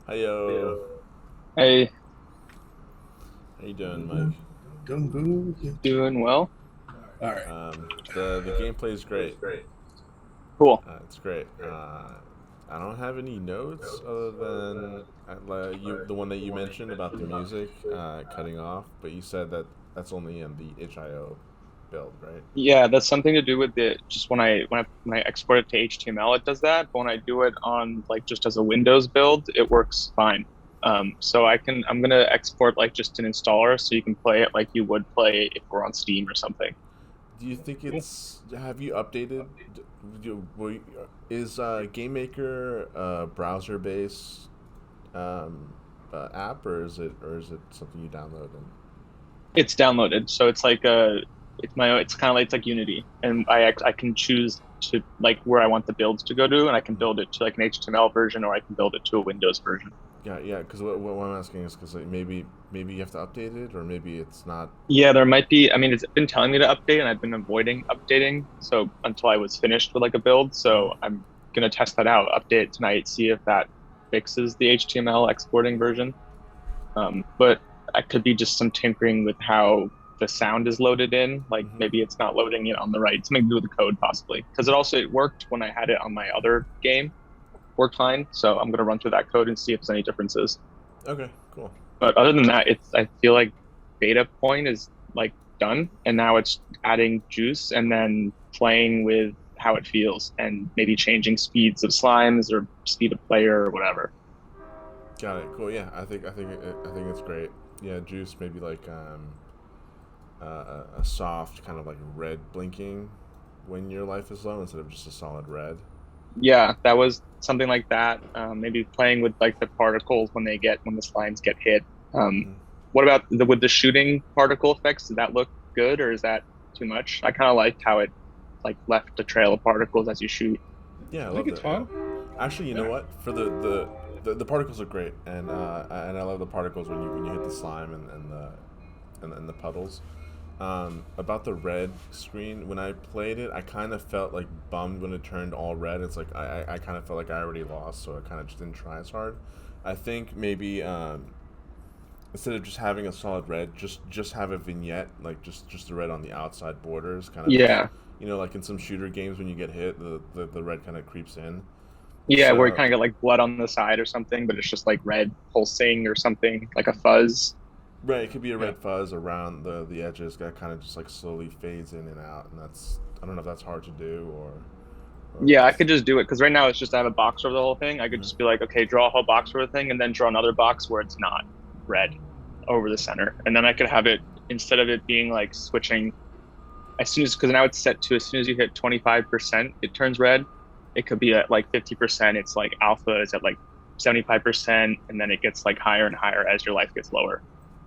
Hiyo. Hey, How you doing, Mike? Doing good. doing well. All right. The gameplay is great. Cool. It's great. I don't have any notes other than the one that you mentioned about the music cutting off, but you said that that's only in the HIO build, right? Yeah, that's something to do with the just when I export it to HTML, it does that. But when I do it on like just as a Windows build, it works fine. So I'm gonna export like just an installer so you can play it like you would play if we're on Steam or something. Do you think Cool. it's? Have you updated? Is GameMaker a browser-based app, or is it something you download? It's downloaded, so it's kind of like it's like Unity, and I can choose to like where I want the builds to go to, and I can build it to like an HTML version, or I can build it to a Windows version. Yeah, yeah. Because what I'm asking is because like maybe you have to update it, or maybe it's not. Yeah, there might be. I mean, it's been telling me to update, and I've been avoiding updating. So until I was finished with like a build, so I'm gonna test that out, update it tonight, see if that fixes the HTML exporting version. But I could be just some tinkering with how the sound is loaded in. Like Mm-hmm. maybe it's not loading it on the right. Something to do with the code possibly, because it worked when I had it on my other game, worked fine. So I'm gonna run through that code and see if there's any differences. Okay, cool. But other than that, I feel like beta point is like done, and now it's adding juice and then playing with how it feels and maybe changing speeds of slimes or speed of player or whatever. Got it. Cool. Yeah, I think it's great. Yeah, juice maybe like a soft kind of like red blinking when your life is low instead of just a solid red. Yeah, that was something like that. Maybe playing with like the particles when the slimes get hit. Um, Mm. what about with the shooting particle effects? Did that look good or is that too much? I kind of liked how it like left a trail of particles as you shoot. Yeah, I I think loved it's it. Yeah. fun. Actually, you know Yeah. what? For the particles are great, and I love the particles when you hit the slime and the puddles. About the red screen, when I played it, I kind of felt like bummed when it turned all red. It's like I kind of felt like I already lost, so I kind of just didn't try as hard. I think maybe instead of just having a solid red, just have a vignette, like just the red on the outside borders, kind of just Yeah, like in some shooter games when you get hit, the red kind of creeps in. yeah, where you So kind of get like blood on the side or something, but it's just like red pulsing or something, like a fuzz. right, it could be a Yeah. red fuzz around the edges that kind of just like slowly fades in and out, and that's I don't know if that's hard to do or if Yeah, I it's. could just do it because right now it's just I have a box over the whole thing. I could Mhm. just be like, okay, draw a whole box over the thing, and then draw another box where it's not red over the center, and then I could have it instead of it being like switching as soon as because now it's set to as soon as you hit 25%, it turns red. It could be at like 50%. It's like alpha is at like 75%, and then it gets like higher and higher as your life gets lower.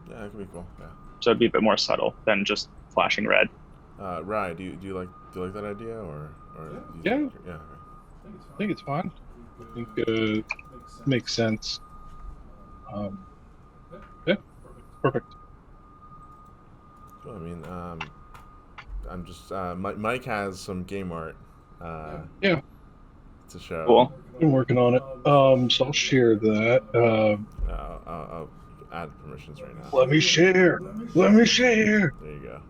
Yeah, that could be cool. Yeah. So it'd be a bit more subtle than just flashing red. Rye, do you like that idea or do you think Yeah. yeah? I think it's fun. I think makes sense. Um, yeah. Perfect. Cool. I mean, I'm just Mike has some game art uh, Yeah. to show. Cool. Been working on it. So I'll share that. I'll add permissions right now. Let me share. Let me share. There you go.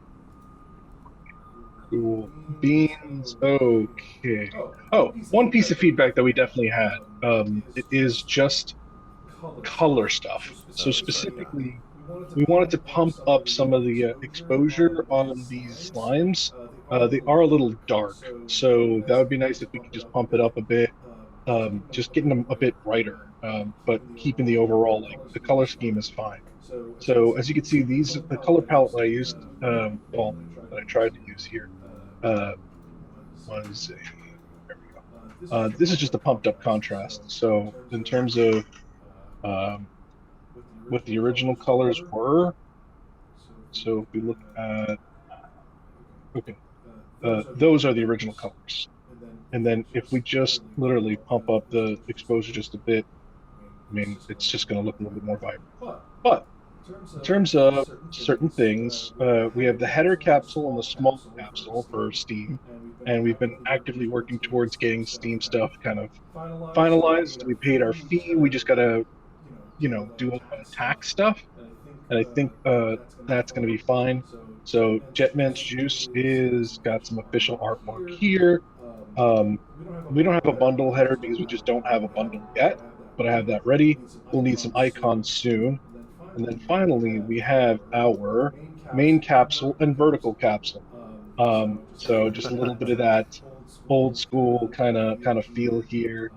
Cool. Beans. Okay. Oh, one piece of feedback that we definitely had. It is just color stuff. So Oh, that's right. Yeah. specifically, we wanted to pump up some of the exposure on these slimes. They are a little dark, so that would be nice if we could just pump it up a bit, just getting them a bit brighter, but keeping the overall like the color scheme is fine. So as you can see, the color palette that I used, well, that I tried to use here, uh, was there we go. This is just a pumped up contrast. So in terms of um, what the original colors were, so if we look at okay, those are the original colors. And then if we just literally pump up the exposure just a bit, I mean, it's just going to look a little bit more vibrant. But in terms of certain things, we have the header capsule and the small capsule for Steam, and we've been actively working towards getting Steam stuff kind of finalized. We paid our fee. We just got to do all the attack stuff, and I think that's going to be fine. So Jetman's Juice is got some official artwork here. Um, we don't have a bundle header because we just don't have a bundle yet, but I have that ready. We'll need some icons soon. And then finally, we have our main capsule and vertical capsule. So just a little bit of that old school kind of feel here.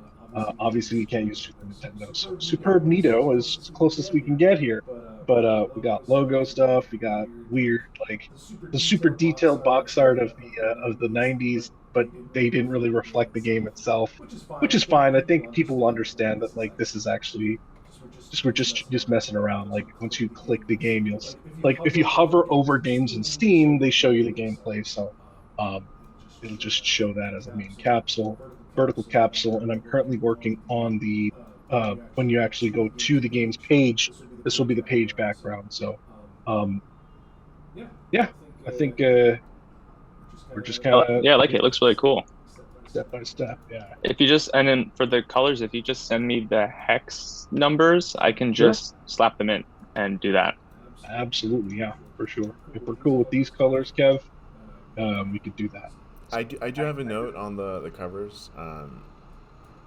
Obviously, we can't use Super Nintendo, so Superb Nito is as close as we can get here. But we got logo stuff. We got weird, like the super detailed box art of the '90s, but they didn't really reflect the game itself, which is fine. I think people will understand that like this is actually we're just messing around. Like once you click the game, you'll like if you hover over games in Steam, they show you the gameplay. So um, it'll just show that as a main capsule, vertical capsule, and I'm currently working on the when you actually go to the game's page, this will be the page background. So yeah, I think we're just kind of yeah, I like it. It looks really cool. step by step. Yeah. If you just, and then for the colors, if you just send me the hex numbers, I can Sure. just slap them in and do that. Absolutely, yeah, for sure. If we're cool with these colors, Kev, we could do that. I do have a note on the covers.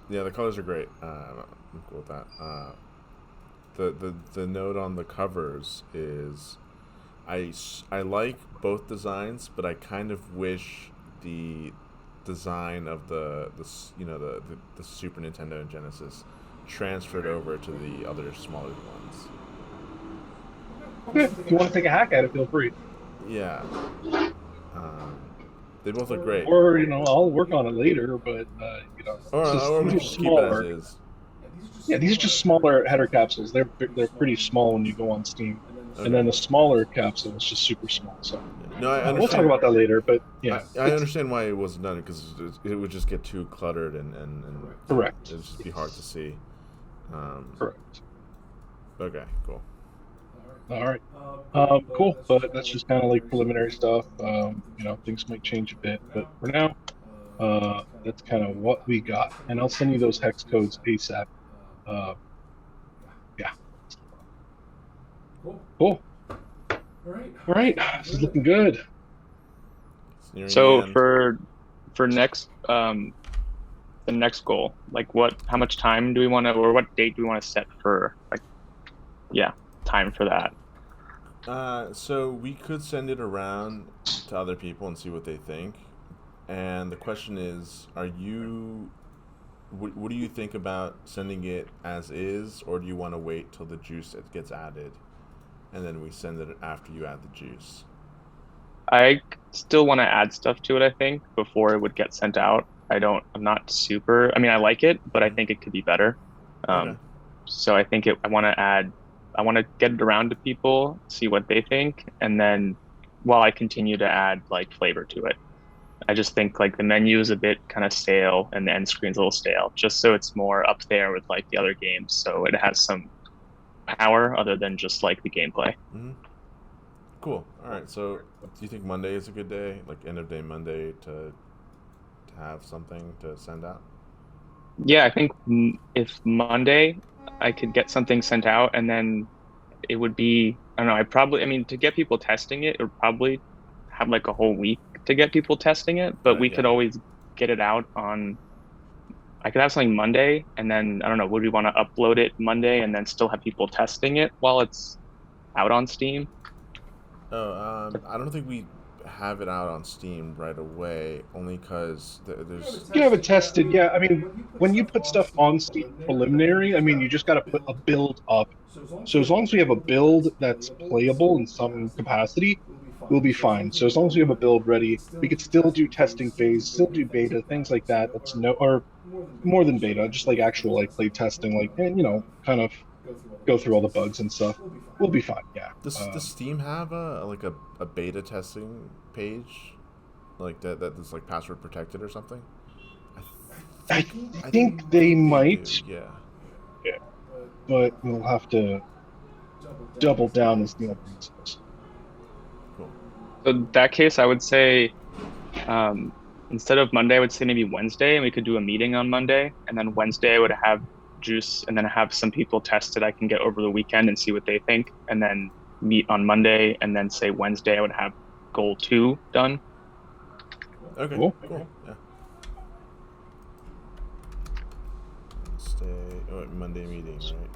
Yeah, the colors are great. I'm cool with that. The note on the covers is I like both designs, but I kind of wish the design of the Super Nintendo and Genesis transferred over to the other smaller ones. Okay, if you want to take a hack at it, feel free. Yeah. Um, they both look great. Or I'll work on it later. But Or we can these are just keep it as smaller. is. Yeah, these are just smaller header capsules. They're pretty small when you go on Steam, Okay. and then the smaller capsule is just super small. So No, I understand. we'll talk about that later. But yeah, I understand why it wasn't done because it would just get too cluttered and Correct. it'd just be hard to see. Correct. Okay, cool. All right. Cool. But that's just kind of like preliminary stuff. Things might change a bit, but for now, that's kind of what we got. And I'll send you those hex codes ASAP. Yeah. Cool. All right. This is looking good. It's nearing So the end. for next the next goal, like how much time do we want to, or what date do we want to set for time for that? So we could send it around to other people and see what they think. And the question is, what do you think about sending it as is, or do you want to wait till the juice gets added, and then we send it after you add the juice? I still want to add stuff to it, I think, before it would get sent out. I'm not super, I mean, I like it, but I think it could be better. Okay. So I think I want to get it around to people, see what they think, and then while I continue to add like flavor to it. I just think like the menu is a bit kind of stale and the end screen's a little stale, just so it's more up there with like the other games, so it has some power other than just like the gameplay. Mm-hmm. Cool. All right. So, do you think Monday is a good day, like end of day Monday, to have something to send out? Yeah, I think if Monday I could get something sent out, and then it would be, I don't know, to get people testing it, it would probably have like a whole week to get people testing it, but we could always get it out I could have something Monday, and then, I don't know, would we want to upload it Monday and then still have people testing it while it's out on Steam? I don't think we have it out on Steam right away, only because there's. You can have it tested. Yeah, I mean, when you put stuff on Steam preliminary, I mean, you just got to put a build up. So as long as we have a build that's playable in some capacity, we'll be fine. So as long as we have a build ready, we could still do testing phase, still do beta, things like that. Or more than beta, just like actual like play testing, kind of go through all the bugs and stuff. We'll be fine. Yeah. Does Steam have a beta testing page, like that's like password protected or something? I think they might. Yeah. But we'll have to double down as Neil brings us. Cool. So in that case, I would say instead of Monday, I would say maybe Wednesday, and we could do a meeting on Monday, and then Wednesday I would have juice and then have some people test it I can get over the weekend and see what they think, and then meet on Monday, and then say Wednesday I would have goal 2 done. Okay. Cool. Cool. Yeah. Wednesday. Oh, wait, Monday meeting, right?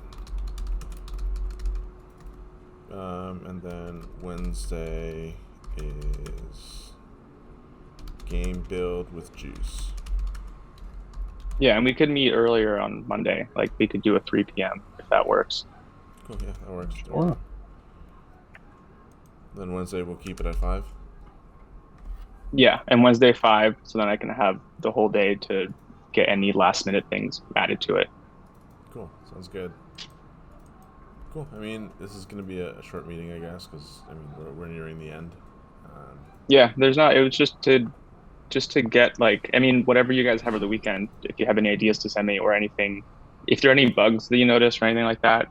And then Wednesday is game build with juice. Yeah, and we could meet earlier on Monday. Like we could do a 3 p.m. if that works. Cool. Yeah, that works. Sure. Then Wednesday we'll keep it at 5. Yeah, and Wednesday 5, so then I can have the whole day to get any last minute things added to it. Cool. Sounds good. Cool. I mean, this is going to be a short meeting, I guess, because I mean we're nearing the end. Yeah, there's not. It was just to get like, I mean, whatever you guys have over the weekend. If you have any ideas to send me or anything, if there are any bugs that you notice or anything like that,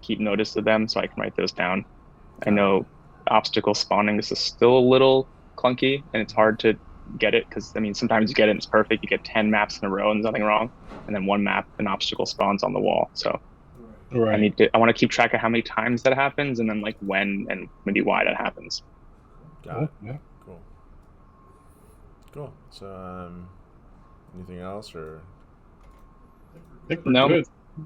keep notice of them so I can write those down. I know obstacle spawning is still a little clunky and it's hard to get it because I mean sometimes you get it and it's perfect. You get 10 maps in a row and there's nothing wrong, and then one map an obstacle spawns on the wall. So Right. I want to keep track of how many times that happens and then like when and maybe why that happens. Got it. Yeah. Cool. Cool. So, anything else or? I think we're No. good.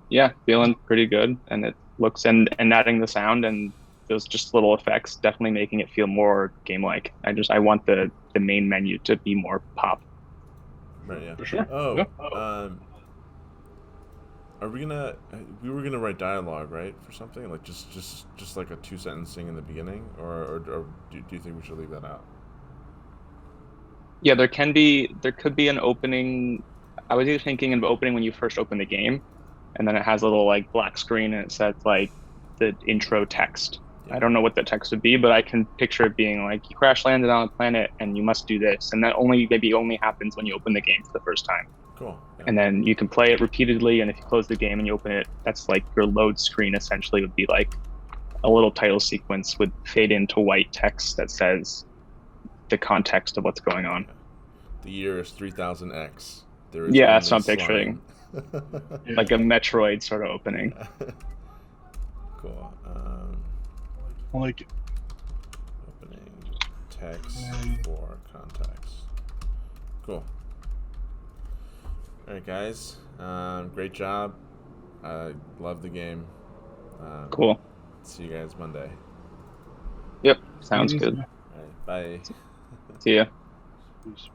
Yeah, feeling pretty good, and it looks and adding the sound and those just little effects definitely making it feel more game-like. I want the main menu to be more pop. Right. Yeah. For sure. Oh. Yeah. Are we gonna? We were gonna write dialogue, right, for something like just like a 2-sentence thing in the beginning, or do you think we should leave that out? Yeah, there could be an opening. I was either thinking of opening when you first open the game, and then it has a little like black screen and it says like the intro text. Yeah. I don't know what the text would be, but I can picture it being like you crash landed on a planet and you must do this, and that maybe only happens when you open the game for the first time. Cool. Yeah. And then you can play it repeatedly, and if you close the game and you open it, that's like your load screen essentially would be like a little title sequence would fade into white text that says the context of what's going on. The year is 3000X. There is Yeah, that's only what I'm picturing. Yeah. Like a Metroid sort of opening. Cool. I like it. Opening text for context. Cool. All right, guys. Great job. I love the game. Cool. See you guys Monday. Yep, sounds good. All right, bye. See ya. Peace.